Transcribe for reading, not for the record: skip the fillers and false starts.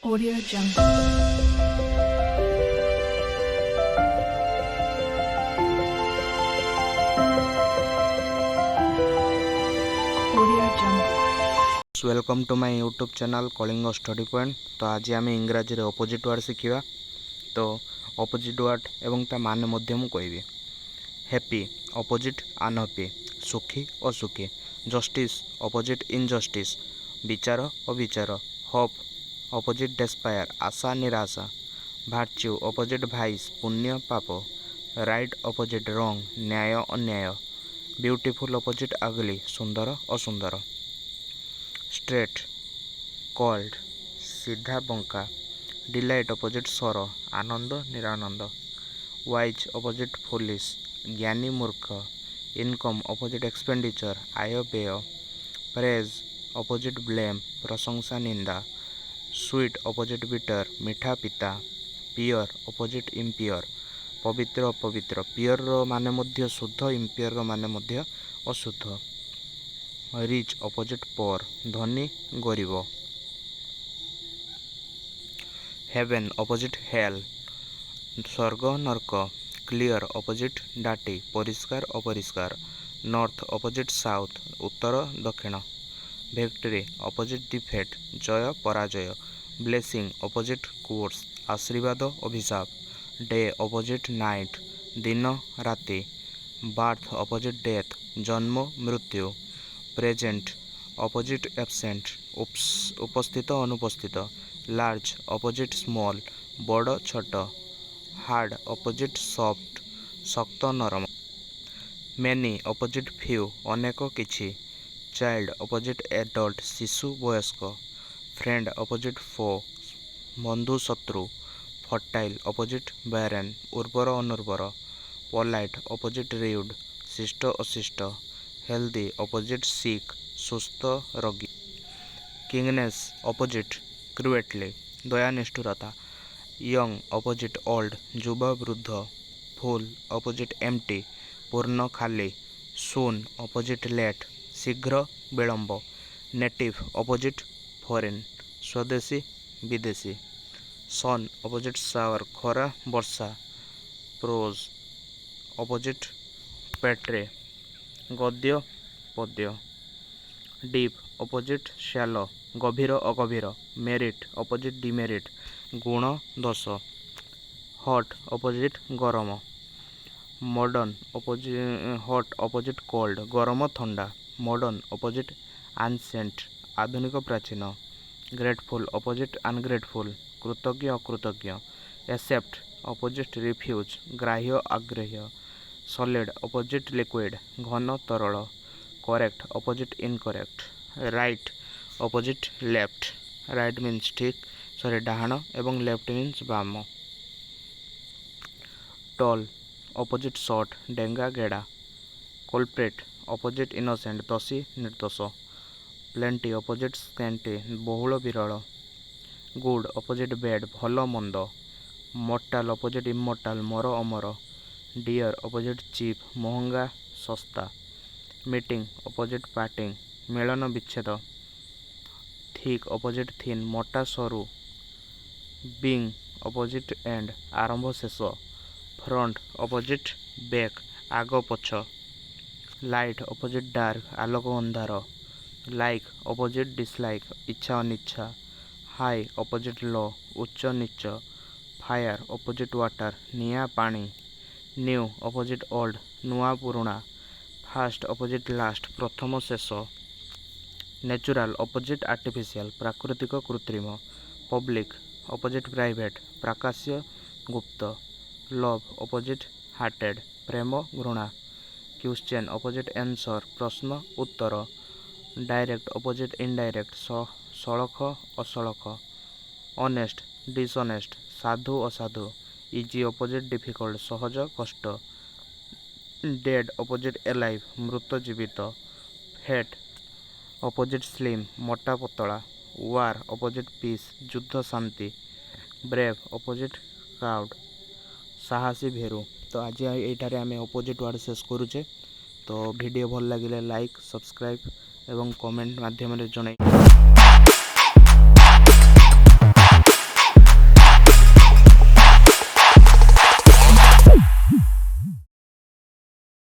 Audio Jungle. Audio Jungle. Welcome to my YouTube channel Kalinga study point. तो आज आम इंग्राजी रे अपोजिट वर्ड शिखा। तो अपोजिट वर्ड एवं ता मान मध्य मु कहबी। हैप्पी अपोजिट अनहैप्पी, सुखी असुखी। जस्टिस अपोजिट इनजस्टिस, विचार अविचार। होप अपोजिट डेस्पायर, आशा निराशा। भार्च्यू अपोजिट भाइस, पुण्य पाप। राइट अपोजिट रॉन्ग, न्याय अन्याय। ब्यूटीफुल अपोजिट अगली, सुंदर असुंदर। स्ट्रेट कॉल्ड, सीधा बंका। डिलाइट अपोजिट सर, आनंद निरानंद। वाइज अपोजिट फुलिश, ज्ञानी मूर्ख। इनकम अपोजिट एक्सपेंडिचर, आय व्यय। प्रेज अपोजिट ब्लेम, प्रशंसा निंदा। स्वीट अपोजिट बिटर, मीठा पिता। पियर अपोजिट इम्पियर, पवित्र अपवित्र। पियर माने मध्य शुद्ध, इम्पियर माने मध्य अशुद्ध। रिच अपोजिट पोर, धनी गरीब। हेवेन अपोजिट हेल, स्वर्ग नरक। क्लियर अपोजिट डाटी, परिष्कार अपरिष्कार। नॉर्थ अपोजिट साउथ, उत्तर दक्षिण। विक्ट्री अपोजिट डिफेट, जय पराजय। ब्लेसिंग अपोजिट कोर्स, आशीर्वाद अभिशाप। डे अपोजिट नाइट, दिन राति। बार्थ अपोजिट डेथ, जन्म मृत्यु। प्रेजेंट अपोजिट एब्सेंट, उपस्थित अनुपस्थित। लार्ज अपोजिट स्मॉल, बड़ छोट। हार्ड अपोजिट सॉफ्ट, शक्त नरम। मेनी अपोजिट फ्यू, अनेक किछि। चाइल्ड अपोजिट एडल्ट, शिशु वयस्क। फ्रेंड अपोजिट फो, बंधु शत्रु। फर्टाइल अपोजिट बैरन, उर्वर अनुर्वर। पोलाइट अपोजिट र्यूड, शिष्ट अशिष्ट। हेल्दी अपोजिट सिक, सुस्थ रोगी। किंगनेस अपोजिट क्रुएटली, दया निष्ठुरता। यंग अपोजिट ओल्ड, युव वृद्ध। फुल अपोजिट एम्प्टी, पूर्ण खाली। सून अपोजिट लेट, शीघ्र विलंब। नेटिव अपोजिट फॉरेन, स्वदेशी विदेशी। सन अपोजिट शावर, खरा वर्षा। प्रोज अपोजिट पेट्रे, गद्य पद्य। डीप अपोजिट शैलो, गभीर अगभीर। मेरिट अपोजिट डिमेरिट, गुण दोष। हॉट अपोजिट गरम। Modern opposite hot opposite cold, गरम ठंडा। मॉडर्न अपोजिट एंशिएंट, आधुनिक प्राचीन। ग्रेटफुल अपोजिट अनग्रेटफुल, कृतज्ञ अकृतज्ञ। एक्सेप्ट अपोजिट रिफ्यूज, ग्राह्य आग्राह्य। सॉलिड अपोजिट लिक्विड, घन तरल। Correct opposite incorrect. Right opposite left, right means ठीक डाहाण एवं लेफ्ट मीन्स बाम। टॉल अपोजिट शॉर्ट, डेंगा गेड़ा। कल्प्रेट अपोजिट इनोसेंट, दोषी निर्दोष। प्लेंटी अपोजिट स्कैंटी, बहुल विरल। गुड अपोजिट बैड, भल मंद। मॉर्टाल अपोजिट इमॉर्टाल, मर अमर। डियर अपोजिट चीप, महंगा सस्ता। मीटिंग अपोजिट पार्टिंग, मिलन विच्छेद। थिक अपोजिट थिन, मोटा सरू। बिंग अपोजिट एंड, आरंभ शेष। फ्रंट अपोजिट बैक, आग पछ। लाइट अपोजिट डार्क, आलोक अंधार। लाइक अपोजिट डिसलाइक, इच्छा अनिच्छा। हाई अपोजिट लो, उच्च नीच। फायर अपोजिट वाटर, निया पानी। न्यू अपोजिट ओल्ड, नुआ पुरुणा। फास्ट अपोजिट लास्ट, प्रथम शेष। नेचुराल अपोजिट आर्टिफिशियल, प्राकृतिक कृत्रिम। पब्लिक अपोजिट प्राइवेट, प्रकाश्य गुप्त। लव अपोजिट हार्टेड, प्रेम घृणा। क्वेश्चन अपोजिट आंसर, प्रश्न उत्तर। डायरेक्ट अपोजिट इनडायरेक्ट, सड़क असड़क। ऑनेस्ट डिसऑनेस्ट, साधु असाधु। इजी अपोजिट डिफिकल्ट, सहज कष्ट। डेड अपोजिट एलाइव, मृत जीवित। फैट अपोजिट स्लिम, मोटा पतला। वार अपोजिट पीस, युद्ध शांति। ब्रेव अपोजिट काउड, साहसी भेरु। तो आज ये आम अपोजिट वर्ड शेष करुचे। तो वीडियो भल लगे लाइक सब्सक्राइब एवं कमेंट माध्यम जन।